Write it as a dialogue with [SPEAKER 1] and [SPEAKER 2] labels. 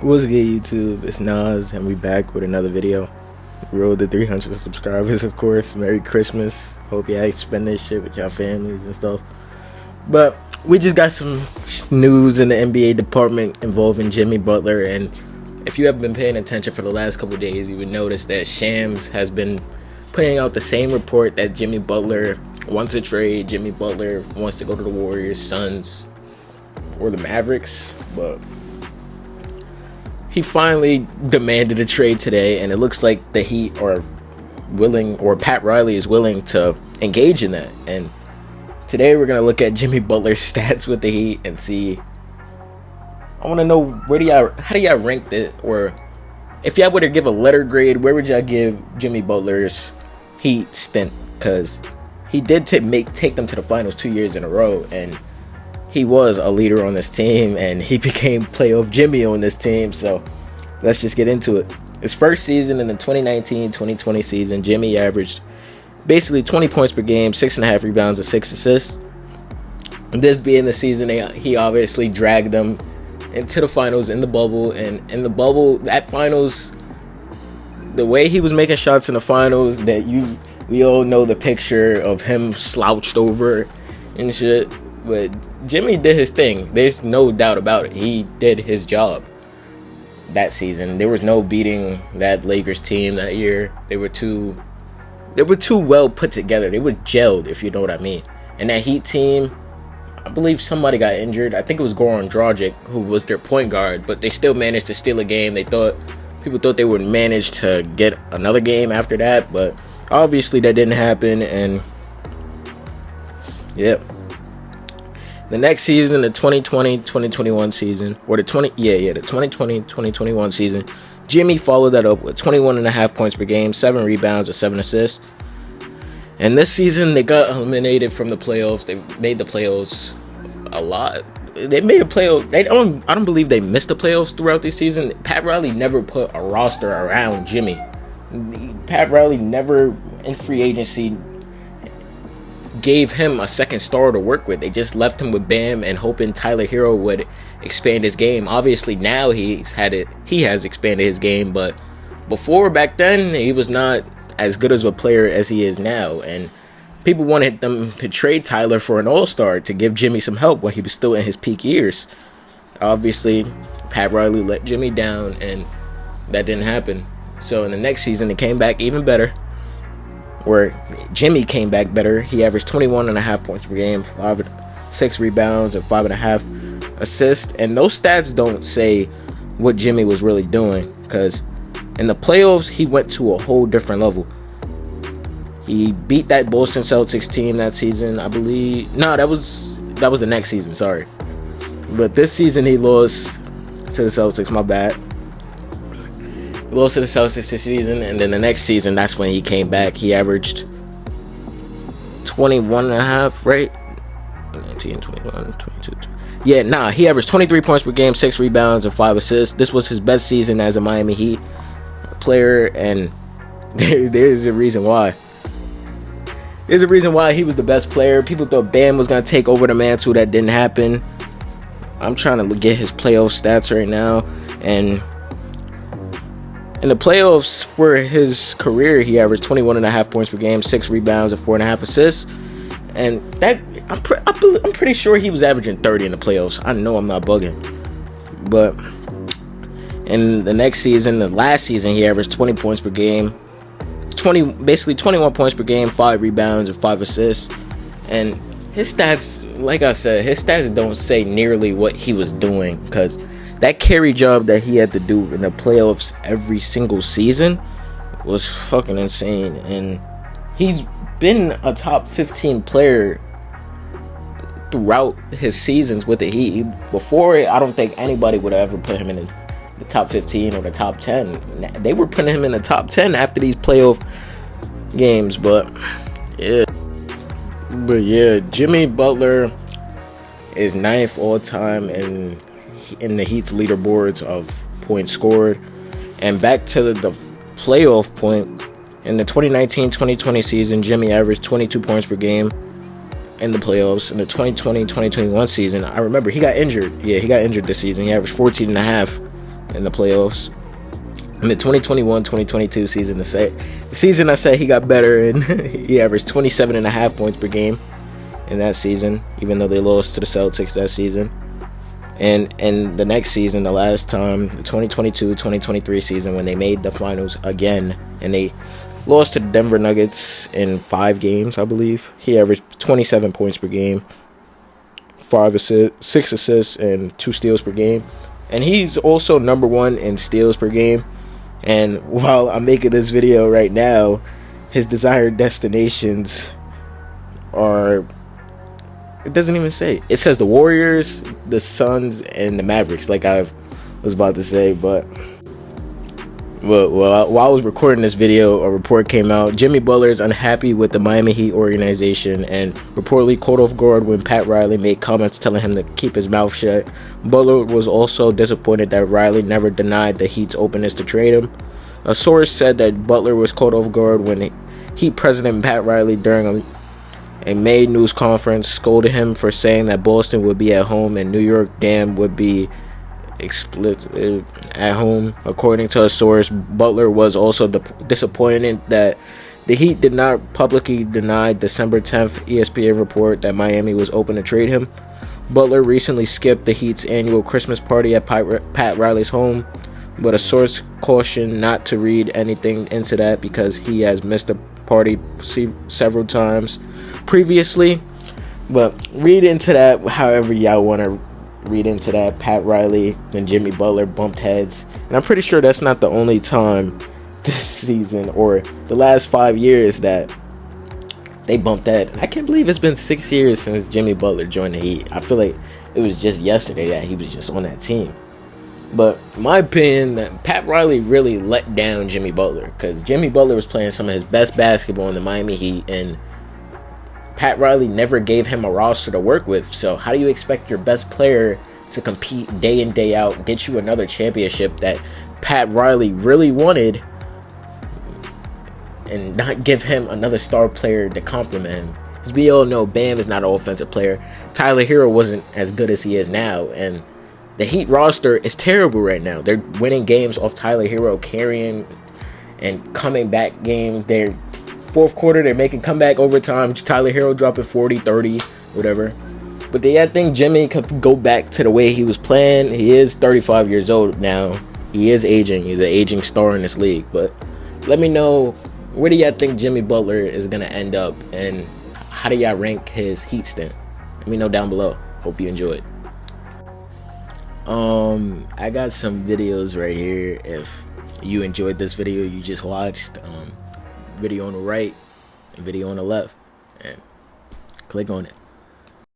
[SPEAKER 1] What's good, YouTube? It's Nas, and we back with another video. Road to 300 subscribers, of course. Merry Christmas. Hope y'all spend this shit with y'all families and stuff. But we just got some news in the NBA department involving Jimmy Butler, and if you have been paying attention for the last couple days, you would notice that Shams has been putting out the same report that Jimmy Butler wants a trade. Jimmy Butler wants to go to the Warriors, Suns, or the Mavericks, but he finally demanded a trade today, and it looks like the Heat are willing, or Pat Riley is willing to engage in that. And today we're gonna look at Jimmy Butler's stats with the Heat and see. I want to know how do y'all rank it, or if y'all were to give a letter grade, where would y'all give Jimmy Butler's Heat stint? Because he did take them to the finals 2 years in a row, and he was a leader on this team, and he became playoff Jimmy on this team. So let's just get into it. His first season in the 2019-2020 season, Jimmy averaged basically 20 points per game, 6.5 rebounds, and 6 assists. And this being the season, he obviously dragged them into the finals in the bubble. And in the bubble, that finals, the way he was making shots in the finals, we all know the picture of him slouched over and shit. But Jimmy did his thing. There's no doubt about it. He did his job that season. There was no beating that Lakers team that year. They were too well put together. They were gelled, if you know what I mean. And that Heat team, I believe somebody got injured. I think it was Goran Dragic, who was their point guard, but they still managed to steal a game. People thought they would manage to get another game after that, but obviously that didn't happen. And yep. The next season, the 2020-2021 season, or the 2020-2021 season, Jimmy followed that up with 21.5 points per game, 7 rebounds, and 7 assists. And this season, they got eliminated from the playoffs. They made the playoffs a lot. They made a playoff. I don't believe they missed the playoffs throughout this season. Pat Riley never put a roster around Jimmy. Pat Riley never, in free agency, gave him a second star to work with. They just left him with Bam and hoping Tyler Hero would expand his game. Obviously now he has expanded his game, but back then he was not as good as a player as he is now, and people wanted them to trade Tyler for an all-star to give Jimmy some help when he was still in his peak years. Obviously Pat Riley let Jimmy down, and that didn't happen. So in the next season it came back even better, where Jimmy came back better. He averaged 21.5 points per game, 6 rebounds, and 5.5 assists. And those stats don't say what Jimmy was really doing, because in the playoffs he went to a whole different level. He beat that Boston Celtics team that season, I believe. No, that was the next season, sorry. But this season he lost to the Celtics, my bad. Lost to the Celtics this season, and then the next season, that's when he came back. He averaged 21.5, right? 19, 21, 22. Yeah, he averaged 23 points per game, 6 rebounds, and 5 assists. This was his best season as a Miami Heat player, and there's a reason why. There's a reason why he was the best player. People thought Bam was going to take over the mantle. That didn't happen. I'm trying to get his playoff stats right now, and in the playoffs for his career, he averaged 21.5 points per game, 6 rebounds, and 4.5 assists. And that I'm pretty sure he was averaging 30 in the playoffs. I know I'm not bugging. But in the next season, the last season, he averaged 20 points per game, 21 points per game, 5 rebounds, and 5 assists. And his stats, like I said, his stats don't say nearly what he was doing, because that carry job that he had to do in the playoffs every single season was fucking insane. And he's been a top 15 player throughout his seasons with the Heat. Before, I don't think anybody would have ever put him in the top 15 or the top 10. They were putting him in the top 10 after these playoff games. But yeah, Jimmy Butler is 9th all time in the Heat's leaderboards of points scored. And back to the playoff point, in the 2019-2020 season, Jimmy averaged 22 points per game in the playoffs. In the 2020-2021 season, I remember he got injured. Yeah, he got injured this season. He averaged 14.5 in the playoffs. In the 2021-2022 season, the season I said he got better, and he averaged 27.5 points per game in that season, even though they lost to the Celtics that season. And the next season, the last time, the 2022-2023 season, when they made the finals again, and they lost to the Denver Nuggets in 5 games, I believe, he averaged 27 points per game, 6 assists, and 2 steals per game. And he's also number 1 in steals per game. And while I'm making this video right now, his desired destinations are, it doesn't even say. It says the Warriors, the Suns, and the Mavericks, like I was about to say. But while I was recording this video, a report came out. Jimmy Butler is unhappy with the Miami Heat organization and reportedly caught off guard when Pat Riley made comments telling him to keep his mouth shut. Butler was also disappointed that Riley never denied the Heat's openness to trade him. A source said that Butler was caught off guard when Heat president Pat Riley, during a May news conference, scolded him for saying that Boston would be at home and New York Dam would be explicit at home. According to a source, Butler was also disappointed that the Heat did not publicly deny December 10th ESPN report that Miami was open to trade him. Butler recently skipped the Heat's annual Christmas party at Pat Riley's home, but a source cautioned not to read anything into that because he has missed the party several times previously. But read into that however y'all want to read into that. Pat Riley and Jimmy Butler bumped heads, and I'm pretty sure that's not the only time this season or the last 5 years that they bumped heads. I can't believe it's been 6 years since Jimmy Butler joined the Heat. I feel like it was just yesterday that he was just on that team. But in my opinion, that Pat Riley really let down Jimmy Butler, because Jimmy Butler was playing some of his best basketball in the Miami Heat, and Pat Riley never gave him a roster to work with. So how do you expect your best player to compete day in, day out, get you another championship that Pat Riley really wanted, and not give him another star player to complement him? Because we all know Bam is not an offensive player. Tyler Hero wasn't as good as he is now, and the Heat roster is terrible right now. They're winning games off Tyler Hero carrying and coming back games. They're fourth quarter, they're making comeback overtime. Tyler Hero dropping 40, 30, whatever. But I think Jimmy could go back to the way he was playing. He is 35 years old now. He is aging. He's an aging star in this league. But let me know, where do y'all think Jimmy Butler is going to end up? And how do y'all rank his Heat stint? Let me know down below. Hope you enjoyed. I got some videos right here. If you enjoyed this video you just watched, video on the right and video on the left, and click on it.